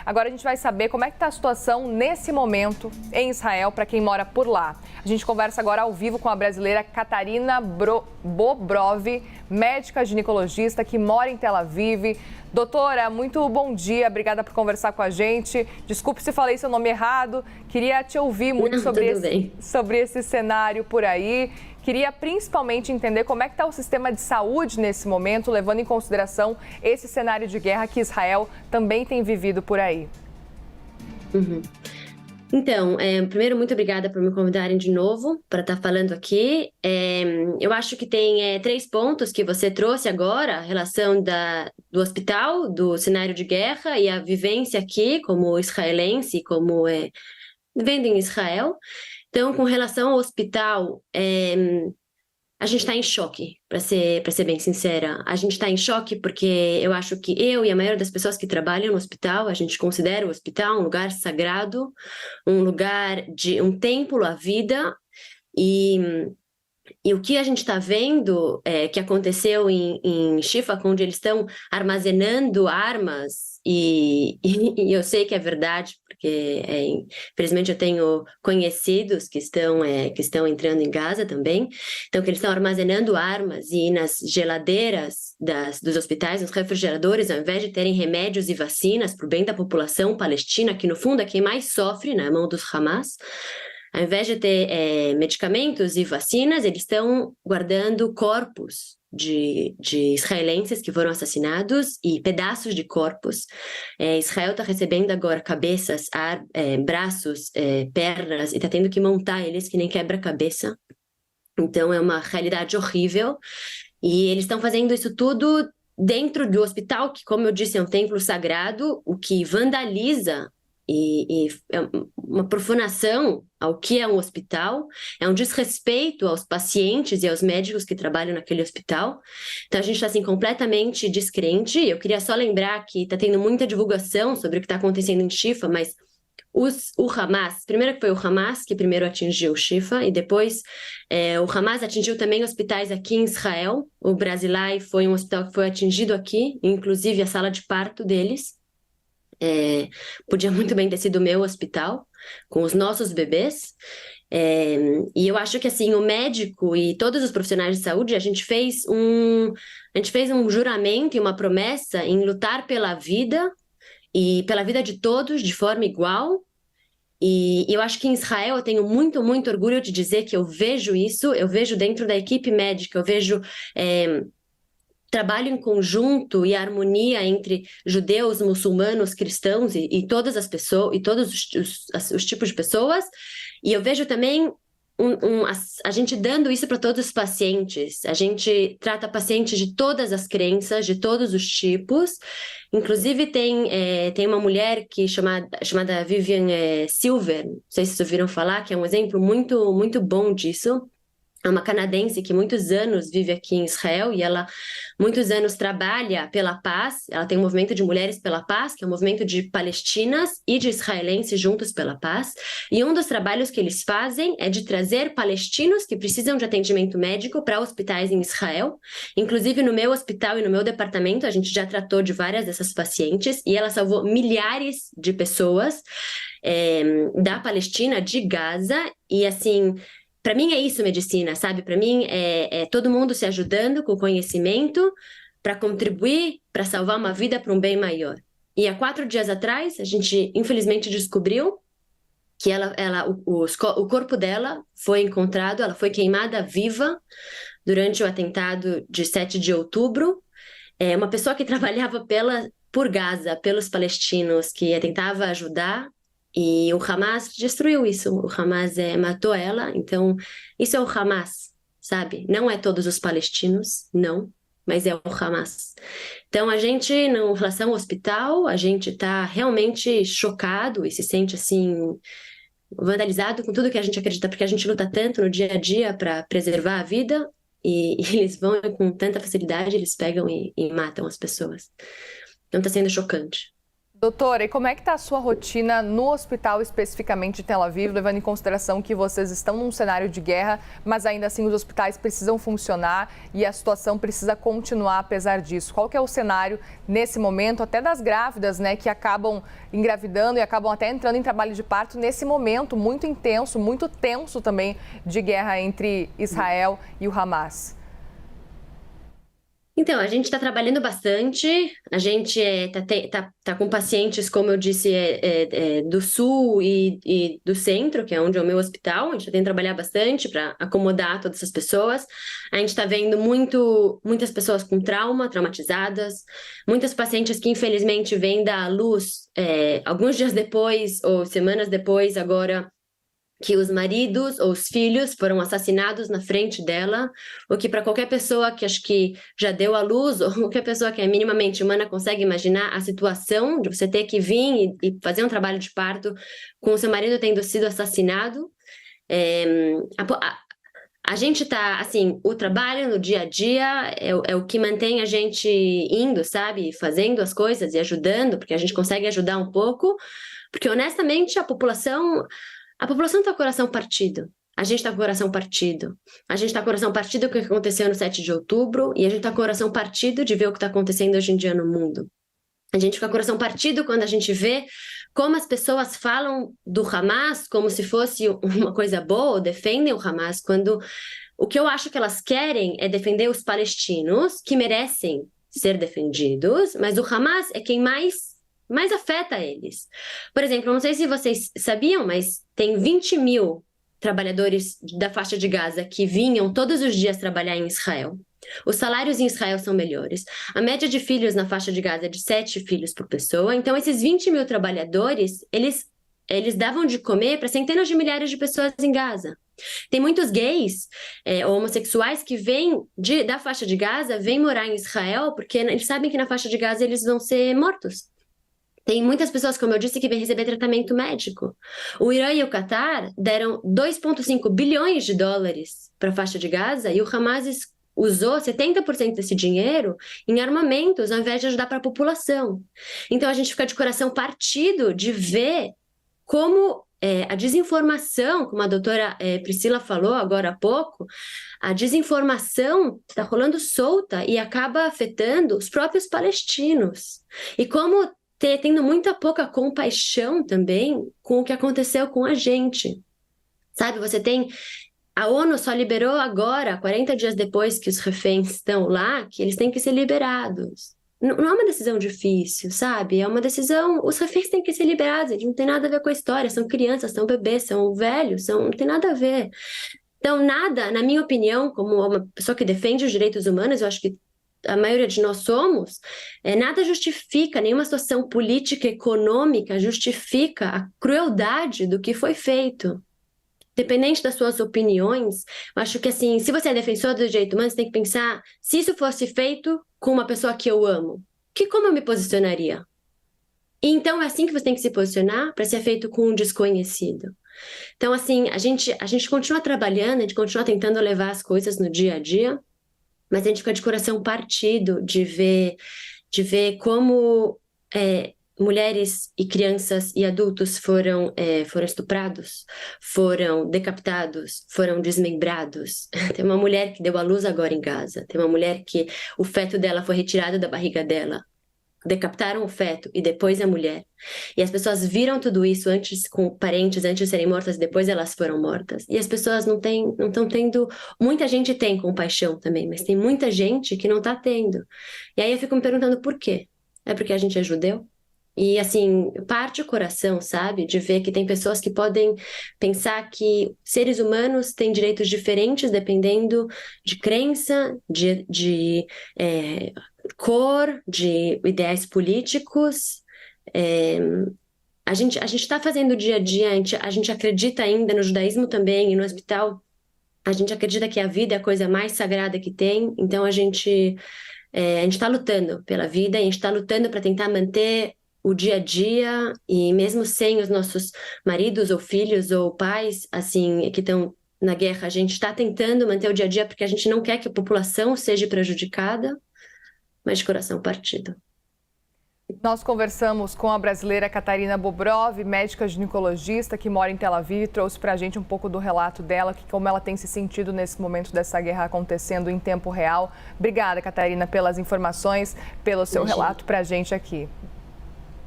Agora a gente vai saber como é que está a situação nesse momento em Israel para quem mora por lá. A gente conversa agora ao vivo com a brasileira Catarina Bobrov, médica ginecologista que mora em Tel Aviv. Doutora, muito bom dia, obrigada por conversar com a gente. Desculpe se falei seu nome errado, queria te ouvir muito sobre esse cenário por aí. Queria principalmente entender como é que está o sistema de saúde nesse momento, levando em consideração esse cenário de guerra que Israel também tem vivido por aí. Então, primeiro, muito obrigada por me convidarem de novo para estar falando aqui. Eu acho que tem 3 pontos que você trouxe agora, a relação do hospital, do cenário de guerra e a vivência aqui como israelense, como vivendo em Israel. Então, com relação ao hospital, a gente está em choque, para ser bem sincera. A gente está em choque porque eu acho que eu e a maioria das pessoas que trabalham no hospital, a gente considera o hospital um lugar sagrado, um lugar de um templo à vida. E o que a gente está vendo que aconteceu em Shifa, onde eles estão armazenando armas, e eu sei que é verdade, porque infelizmente eu tenho conhecidos que estão entrando em Gaza também, então que eles estão armazenando armas e nas geladeiras dos hospitais, nos refrigeradores, ao invés de terem remédios e vacinas para o bem da população palestina, que no fundo é quem mais sofre na mão dos Hamas. Ao invés de ter medicamentos e vacinas, eles estão guardando corpos de israelenses que foram assassinados e pedaços de corpos. Israel está recebendo agora cabeças, braços, pernas, e está tendo que montar eles que nem quebra-cabeça. Então é uma realidade horrível. E eles estão fazendo isso tudo dentro do hospital, que, como eu disse, é um templo sagrado, o que vandaliza e é uma profanação ao que é um hospital, é um desrespeito aos pacientes e aos médicos que trabalham naquele hospital. Então a gente está assim completamente descrente. Eu queria só lembrar que está tendo muita divulgação sobre o que está acontecendo em Shifa, mas o Hamas, primeiro que foi o Hamas que primeiro atingiu Shifa, e depois o Hamas atingiu também hospitais aqui em Israel. O Brasilai foi um hospital que foi atingido aqui, inclusive a sala de parto deles. Podia muito bem ter sido o meu hospital, com os nossos bebês. E eu acho que assim, o médico e todos os profissionais de saúde, a gente fez um juramento e uma promessa em lutar pela vida e pela vida de todos de forma igual. E eu acho que em Israel eu tenho muito, muito orgulho de dizer que eu vejo isso, eu vejo dentro da equipe médica, eu vejo trabalho em conjunto e harmonia entre judeus, muçulmanos, cristãos e todas as pessoas, e todos os tipos de pessoas. E eu vejo também a gente dando isso para todos os pacientes. A gente trata pacientes de todas as crenças, de todos os tipos. Inclusive tem uma mulher chamada Vivian Silver, não sei se vocês ouviram falar, que é um exemplo muito, muito bom disso. É uma canadense que muitos anos vive aqui em Israel e ela muitos anos trabalha pela paz. Ela tem um movimento de Mulheres pela Paz, que é um movimento de palestinas e de israelenses juntos pela paz. E um dos trabalhos que eles fazem é de trazer palestinos que precisam de atendimento médico para hospitais em Israel. Inclusive no meu hospital e no meu departamento a gente já tratou de várias dessas pacientes e ela salvou milhares de pessoas da Palestina, de Gaza. E assim, para mim é isso medicina, sabe? Para mim é todo mundo se ajudando com conhecimento para contribuir, para salvar uma vida para um bem maior. E há 4 dias atrás, a gente infelizmente descobriu que o corpo dela foi encontrado, ela foi queimada viva durante o atentado de 7 de outubro. Uma pessoa que trabalhava por Gaza, pelos palestinos, que tentava ajudar. E o Hamas destruiu isso, o Hamas matou ela, então isso é o Hamas, sabe? Não é todos os palestinos, não, mas é o Hamas. Então a gente, em relação ao hospital, a gente está realmente chocado e se sente assim, vandalizado com tudo que a gente acredita, porque a gente luta tanto no dia a dia para preservar a vida e eles vão com tanta facilidade, eles pegam e matam as pessoas. Então está sendo chocante. Doutora, e como é que está a sua rotina no hospital, especificamente de Tel Aviv, levando em consideração que vocês estão num cenário de guerra, mas ainda assim os hospitais precisam funcionar e a situação precisa continuar apesar disso? Qual que é o cenário nesse momento, até das grávidas, né, que acabam engravidando e acabam até entrando em trabalho de parto nesse momento muito intenso, muito tenso também de guerra entre Israel e o Hamas? Então, a gente está trabalhando bastante, a gente tá com pacientes, como eu disse, do sul e do centro, que é onde é o meu hospital, a gente tem que trabalhar bastante para acomodar todas essas pessoas. A gente está vendo muitas pessoas com traumatizadas, muitas pacientes que infelizmente vêm da luz alguns dias depois ou semanas depois, agora que os maridos ou os filhos foram assassinados na frente dela, o que para qualquer pessoa que acho que já deu à luz, ou qualquer pessoa que é minimamente humana consegue imaginar a situação de você ter que vir e fazer um trabalho de parto com o seu marido tendo sido assassinado. A gente tá, assim, o trabalho no dia a dia é o que mantém a gente indo, sabe? Fazendo as coisas e ajudando, porque a gente consegue ajudar um pouco, porque honestamente a população está com o coração partido. A gente está com o coração partido. A gente está com o coração partido com o que aconteceu no 7 de outubro e a gente está com o coração partido de ver o que está acontecendo hoje em dia no mundo. A gente fica com o coração partido quando a gente vê como as pessoas falam do Hamas como se fosse uma coisa boa, ou defendem o Hamas, quando o que eu acho que elas querem é defender os palestinos, que merecem ser defendidos, mas o Hamas é quem mais afeta eles. Por exemplo, não sei se vocês sabiam, mas tem 20 mil trabalhadores da faixa de Gaza que vinham todos os dias trabalhar em Israel. Os salários em Israel são melhores. A média de filhos na faixa de Gaza é de 7 filhos por pessoa. Então, esses 20 mil trabalhadores, eles davam de comer para centenas de milhares de pessoas em Gaza. Tem muitos gays ou homossexuais que vêm da faixa de Gaza, vêm morar em Israel, porque eles sabem que na faixa de Gaza eles vão ser mortos. Tem muitas pessoas, como eu disse, que vêm receber tratamento médico. O Irã e o Catar deram 2,5 bilhões de dólares para a faixa de Gaza e o Hamas usou 70% desse dinheiro em armamentos ao invés de ajudar para a população. Então a gente fica de coração partido de ver como a desinformação, como a doutora Priscila falou agora há pouco, a desinformação está rolando solta e acaba afetando os próprios palestinos. E como tendo muita pouca compaixão também com o que aconteceu com a gente. Sabe, a ONU só liberou agora, 40 dias depois que os reféns estão lá, que eles têm que ser liberados. Não é uma decisão difícil, sabe? É uma decisão... Os reféns têm que ser liberados, eles não tem nada a ver com a história. São crianças, são bebês, são velhos, não tem nada a ver. Então, nada, na minha opinião, como uma pessoa que defende os direitos humanos, eu acho que a maioria de nós somos, nada justifica, nenhuma situação política, econômica justifica a crueldade do que foi feito. Dependente das suas opiniões, eu acho que assim, se você é defensor dos direitos humanos, você tem que pensar, se isso fosse feito com uma pessoa que eu amo, como eu me posicionaria? E então é assim que você tem que se posicionar para ser feito com um desconhecido. Então, assim, a gente continua trabalhando, a gente continua tentando levar as coisas no dia a dia, mas a gente fica de coração partido de ver como mulheres e crianças e adultos foram estuprados, foram decapitados, foram desmembrados. Tem uma mulher que deu à luz agora em Gaza, tem uma mulher que o feto dela foi retirado da barriga dela. Decapitaram o feto e depois a mulher. E as pessoas viram tudo isso antes com parentes, antes de serem mortas, depois elas foram mortas. E as pessoas não estão tendo... Muita gente tem compaixão também, mas tem muita gente que não está tendo. E aí eu fico me perguntando por quê? É porque a gente é judeu? E assim, parte o coração, sabe? De ver que tem pessoas que podem pensar que seres humanos têm direitos diferentes dependendo de crença, de cor, de ideais políticos. A gente está fazendo o dia a dia, a gente acredita ainda no judaísmo também e no hospital. A gente acredita que a vida é a coisa mais sagrada que tem, então a gente está lutando pela vida, a gente está lutando para tentar manter o dia a dia, e mesmo sem os nossos maridos ou filhos ou pais, assim, que estão na guerra, a gente está tentando manter o dia a dia porque a gente não quer que a população seja prejudicada, mas de coração partido. Nós conversamos com a brasileira Catarina Bobrov, médica ginecologista que mora em Tel Aviv, e trouxe para a gente um pouco do relato dela, como ela tem se sentido nesse momento dessa guerra acontecendo em tempo real. Obrigada, Catarina, pelas informações, pelo seu relato para a gente aqui.